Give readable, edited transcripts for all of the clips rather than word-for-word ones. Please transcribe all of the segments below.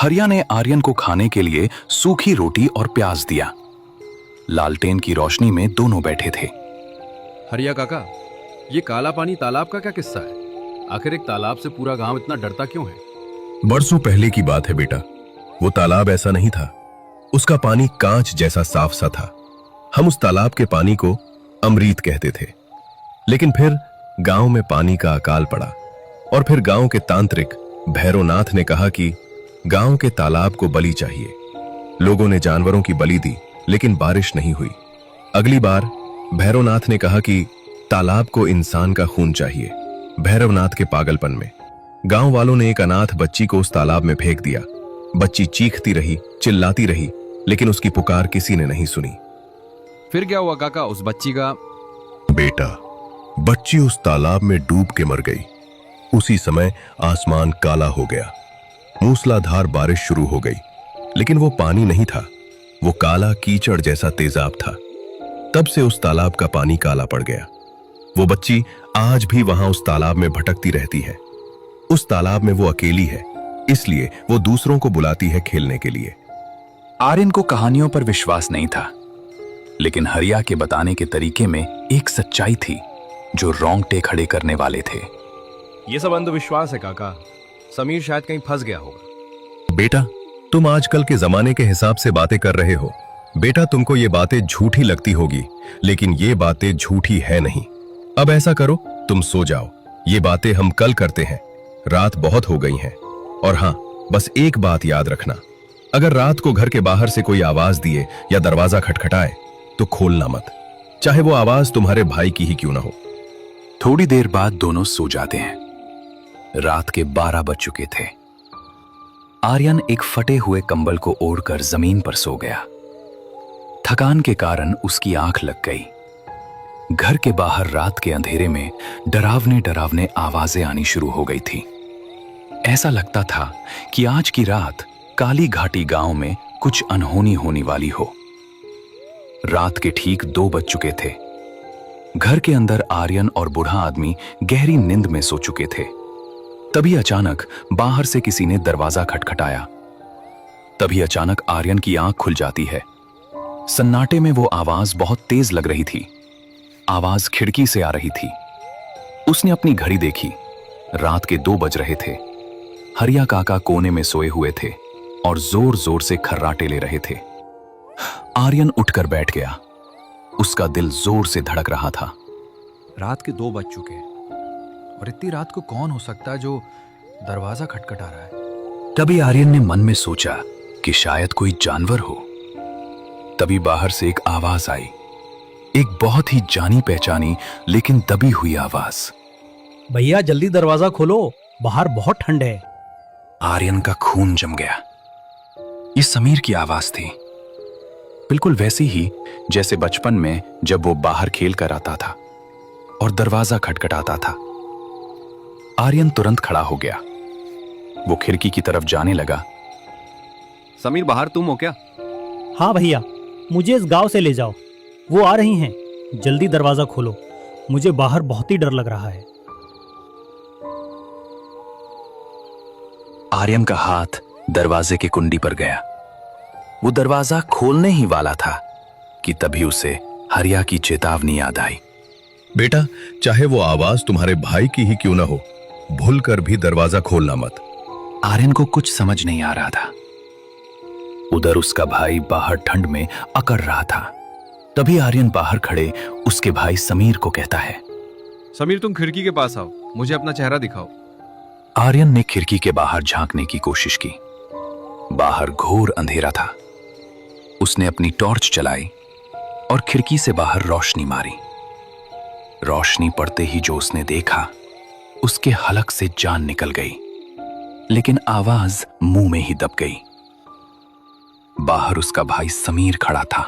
हरिया ने आर्यन को खाने के लिए सूखी रोटी और प्याज दिया। लालटेन की रोशनी में दोनों बैठे थे। हरिया काका, ये काला पानी तालाब का क्या किस्सा है? आखिर एक तालाब से पूरा गांव इतना डरता क्यों है? बरसों पहले की बात है बेटा। वो तालाब ऐसा नहीं था। उसका पानी कांच जैसा साफ सा था। हम उस तालाब के पानी को अमृत कहते थे। लेकिन फिर गांव में पानी का अकाल पड़ा और फिर गांव के तांत्रिक भैरवनाथ ने कहा कि गांव के तालाब को बलि चाहिए। लोगों ने जानवरों की बलि दी, लेकिन बारिश नहीं हुई। अगली बार भैरवनाथ ने कहा कि तालाब को इंसान का खून चाहिए। भैरवनाथ के पागलपन में गांव वालों ने एक अनाथ बच्ची को उस तालाब में फेंक दिया। बच्ची चीखती रही, चिल्लाती रही, लेकिन उसकी पुकार किसी ने नहीं सुनी। फिर क्या हुआ काका उस बच्ची का? बेटा, बच्ची उस तालाब में डूब के मर गई। उसी समय आसमान काला हो गया। मूसलाधार बारिश शुरू हो गई, लेकिन वो पानी नहीं था, वो काला कीचड़ जैसा तेजाब था। तब से उस तालाब का पानी काला पड़ गया। वो बच्ची आज भी वहां उस तालाब में भटकती रहती है। उस तालाब में वो अकेली है, इसलिए वो दूसरों को बुलाती है खेलने के लिए। आर्यन को कहानियों पर विश्वास नहीं था, लेकिन हरिया के बताने के तरीके में एक सच्चाई थी जो रोंगटे खड़े करने वाले थे। ये सब अंधविश्वास है काका। समीर शायद कहीं फंस गया होगा। बेटा, तुम आजकल के जमाने के हिसाब से बातें कर रहे हो। बेटा, तुमको ये बातें झूठी लगती होगी, लेकिन ये बातें झूठी है नहीं। अब ऐसा करो, तुम सो जाओ। ये बातें हम कल करते हैं। रात बहुत हो गई है। और हाँ, बस एक बात याद रखना, अगर रात को घर के बाहर से कोई आवाज दिए या दरवाजा खटखटाए तो खोलना मत, चाहे वो आवाज तुम्हारे भाई की ही क्यों ना हो। थोड़ी देर बाद दोनों सो जाते हैं। रात के 12 बज चुके थे। आर्यन एक फटे हुए कंबल को ओढ़कर जमीन पर सो गया। थकान के कारण उसकी आंख लग गई। घर के बाहर रात के अंधेरे में डरावने डरावने आवाजें आनी शुरू हो गई थी। ऐसा लगता था कि आज की रात काली घाटी गांव में कुछ अनहोनी होने वाली हो। रात के ठीक 2 बज चुके थे। घर के अंदर आर्यन और बूढ़ा आदमी गहरी नींद में सो चुके थे। तभी अचानक बाहर से किसी ने दरवाजा खटखटाया। तभी अचानक आर्यन की आंख खुल जाती है। सन्नाटे में वो आवाज बहुत तेज लग रही थी। आवाज खिड़की से आ रही थी। उसने अपनी घड़ी देखी। रात के 2 बज रहे थे। हरिया काका कोने में सोए हुए थे और जोर जोर से खर्राटे ले रहे थे। आर्यन उठकर बैठ गया। उसका दिल जोर से धड़क रहा था। रात के 2 बज चुके हैं और इतनी रात को कौन हो सकता है जो दरवाजा खटखटा रहा है? तभी आर्यन ने मन में सोचा कि शायद कोई जानवर हो। तभी बाहर से एक आवाज आई, एक बहुत ही जानी पहचानी लेकिन दबी हुई आवाज। भैया जल्दी दरवाजा खोलो, बाहर बहुत ठंड है। आर्यन का खून जम गया। ये समीर की आवाज थी, बिल्कुल वैसी ही जैसे बचपन में जब वो बाहर खेल कर आता था और दरवाजा खटखटाता था। आर्यन तुरंत खड़ा हो गया। वो खिड़की की तरफ जाने लगा। समीर, बाहर तुम हो क्या? हाँ भैया, मुझे इस गांव से ले जाओ, वो आ रही हैं। जल्दी दरवाजा खोलो, मुझे बाहर बहुत ही डर लग रहा है। आर्यन का हाथ दरवाजे की कुंडी पर गया। वो दरवाजा खोलने ही वाला था कि तभी उसे हरिया की चेतावनी याद आई। बेटा, चाहे वो आवाज तुम्हारे भाई की ही क्यों ना हो, भूलकर भी दरवाजा खोलना मत। आर्यन को कुछ समझ नहीं आ रहा था। उधर उसका भाई बाहर ठंड में अकड़ रहा था। तभी आर्यन बाहर खड़े उसके भाई समीर को कहता है, समीर, तुम खिड़की के पास आओ, मुझे अपना चेहरा दिखाओ। आर्यन ने खिड़की के बाहर झांकने की कोशिश की। बाहर घोर अंधेरा था। उसने अपनी टॉर्च चलाई और खिड़की से बाहर रोशनी मारी। रोशनी पड़ते ही जो उसने देखा, उसके हलक से जान निकल गई, लेकिन आवाज मुंह में ही दब गई। बाहर उसका भाई समीर खड़ा था,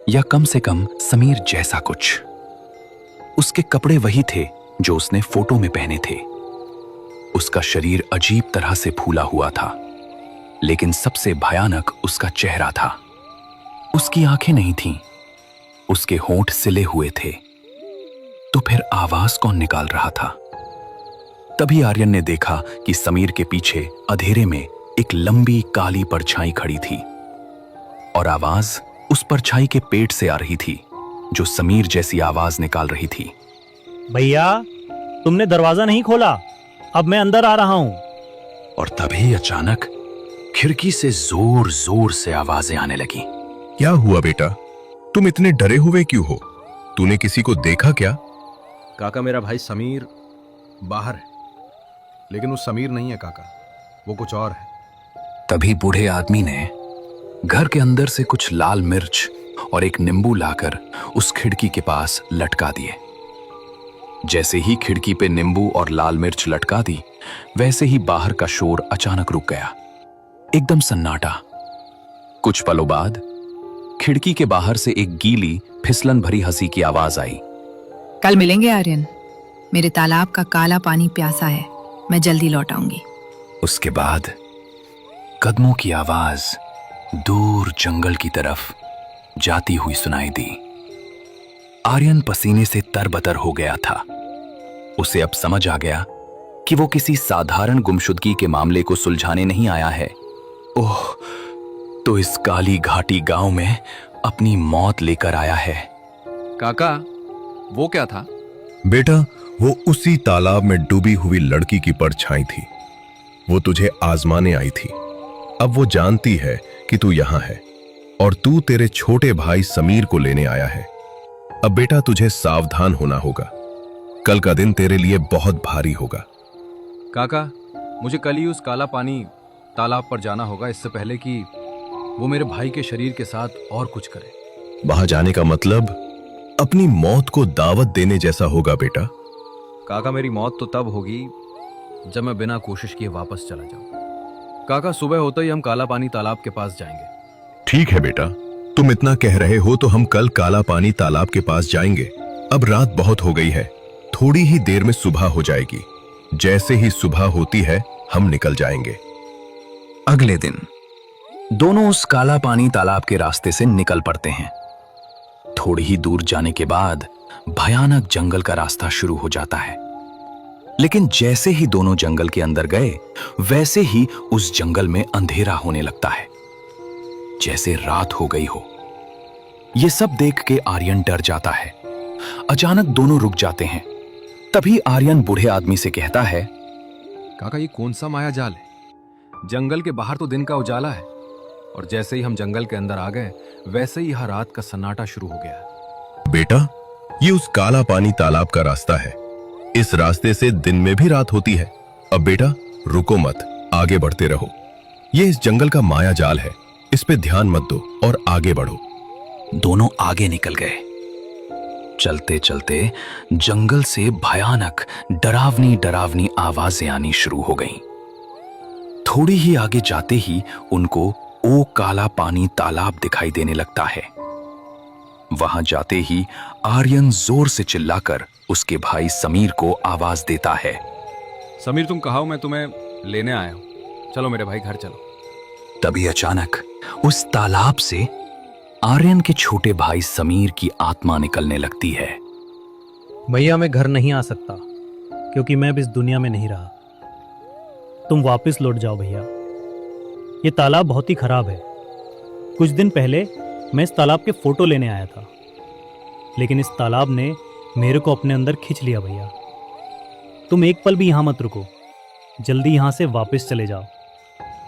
या कम से कम समीर जैसा कुछ। उसके कपड़े वही थे जो उसने फोटो में पहने थे। उसका शरीर अजीब तरह से फूला हुआ था, लेकिन सबसे भयानक उसका चेहरा था। उसकी आंखें नहीं थीं, उसके होंठ सिले हुए थे। तो फिर आवाज कौन निकाल रहा था? तभी आर्यन ने देखा कि समीर के पीछे अंधेरे में एक लंबी काली परछाई खड़ी थी और आवाज उस परछाई के पेट से आ रही थी, जो समीर जैसी आवाज निकाल रही थी। भैया, तुमने दरवाजा नहीं खोला, अब मैं अंदर आ रहा हूं। और तभी अचानक खिड़की से जोर जोर से आवाजें आने लगी। क्या हुआ बेटा? तुम इतने डरे हुए क्यों हो? तूने किसी को देखा क्या? काका, मेरा भाई समीर बाहर है, लेकिन वो समीर नहीं है काका, वो कुछ और है। तभी बूढ़े आदमी ने घर के अंदर से कुछ लाल मिर्च और एक नींबू लाकर उस खिड़की के पास लटका दिए। जैसे ही खिड़की पे नींबू और लाल मिर्च लटका दी, वैसे ही बाहर का शोर अचानक रुक गया। एकदम सन्नाटा। कुछ पलों बाद खिड़की के बाहर से एक गीली फिसलन भरी हंसी की आवाज आई। कल मिलेंगे आर्यन। मेरे तालाब का काला पानी प्यासा है, मैं जल्दी लौट आऊंगी। उसके बाद कदमों की आवाज दूर जंगल की तरफ जाती हुई सुनाई दी। आर्यन पसीने से तरबतर हो गया था। उसे अब समझ आ गया कि वो किसी साधारण गुमशुदगी के मामले को सुलझाने नहीं आया है। ओह, तो इस काली घाटी गांव में अपनी मौत लेकर आया है। काका, वो क्या था? बेटा, वो उसी तालाब में डूबी हुई लड़की की परछाई थी। वो तुझे आजमाने आई थी। अब वो जानती है कि तू यहां है और तू तेरे छोटे भाई समीर को लेने आया है। अब बेटा, तुझे सावधान होना होगा। कल का दिन तेरे लिए बहुत भारी होगा। काका, मुझे कल ही उस काला पानी तालाब पर जाना होगा, इससे पहले कि वो मेरे भाई के शरीर के साथ और कुछ करे। वहां जाने का मतलब अपनी मौत को दावत देने जैसा होगा बेटा। काका, मेरी मौत तो तब होगी जब मैं बिना कोशिश किए वापस चला जाऊं। काका, सुबह होते ही हम काला पानी तालाब के पास जाएंगे। ठीक है बेटा, तुम इतना कह रहे हो तो हम कल काला पानी तालाब के पास जाएंगे। अब रात बहुत हो गई है, थोड़ी ही देर में सुबह हो जाएगी। जैसे ही सुबह होती है हम निकल जाएंगे। अगले दिन दोनों उस काला पानी तालाब के रास्ते से निकल पड़ते हैं। थोड़ी ही दूर जाने के बाद भयानक जंगल का रास्ता शुरू हो जाता है। लेकिन जैसे ही दोनों जंगल के अंदर गए, वैसे ही उस जंगल में अंधेरा होने लगता है, जैसे रात हो गई हो। यह सब देख के आर्यन डर जाता है। अचानक दोनों रुक जाते हैं। तभी आर्यन बूढ़े आदमी से कहता है, काका, ये कौन सा माया जाल है? जंगल के बाहर तो दिन का उजाला है, और जैसे ही हम जंगल के अंदर आ गए, वैसे ही यह रात का सन्नाटा शुरू हो गया। बेटा, ये उस काला पानी तालाब का रास्ता है। इस रास्ते से दिन में भी रात होती है। अब बेटा, रुको मत, आगे बढ़ते रहो। ये इस जंगल का माया जाल है, इस पे ध्यान मत दो और आगे बढ़ो। दोनों आगे निकल गए। चलते चलते जंगल से भयानक डरावनी डरावनी आवाजें आनी शुरू हो गईं। थोड़ी ही आगे जाते ही उनको ओ काला पानी तालाब दिखाई देने लगता है। वहां जाते ही आर्यन जोर से चिल्लाकर उसके भाई समीर को आवाज देता है। समीर, तुम कहा हो, मैं तुम्हें लेने आया हूं। चलो मेरे भाई, घर चलो। तभी अचानक उस तालाब से आर्यन के छोटे भाई समीर की आत्मा निकलने लगती है। भैया, मैं घर नहीं आ सकता क्योंकि मैं अब इस दुनिया में नहीं रहा। तुम वापस लौट जाओ भैया। ये तालाब बहुत ही खराब है। कुछ दिन पहले मैं इस तालाब के फोटो लेने आया था, लेकिन इस तालाब ने मेरे को अपने अंदर खींच लिया। भैया, तुम एक पल भी यहां मत रुको, जल्दी यहां से वापस चले जाओ,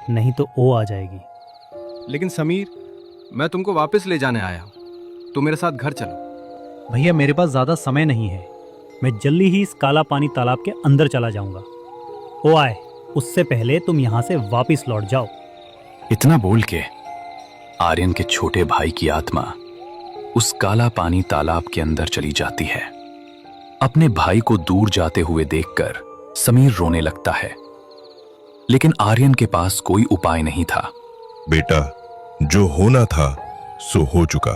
नहीं तो ओ आ जाएगी। लेकिन समीर, मैं तुमको वापस ले जाने आया हूं, तुम मेरे साथ घर चलो। भैया, मेरे पास ज्यादा समय नहीं है। मैं जल्दी ही इस काला पानी तालाब के अंदर चला जाऊंगा। ओ आए, उससे पहले तुम यहां से वापस लौट जाओ। इतना बोल के आर्यन के छोटे भाई की आत्मा उस काला पानी तालाब के अंदर चली जाती है। अपने भाई को दूर जाते हुए देखकर समीर रोने लगता है, लेकिन आर्यन के पास कोई उपाय नहीं था। बेटा, जो होना था सो हो चुका।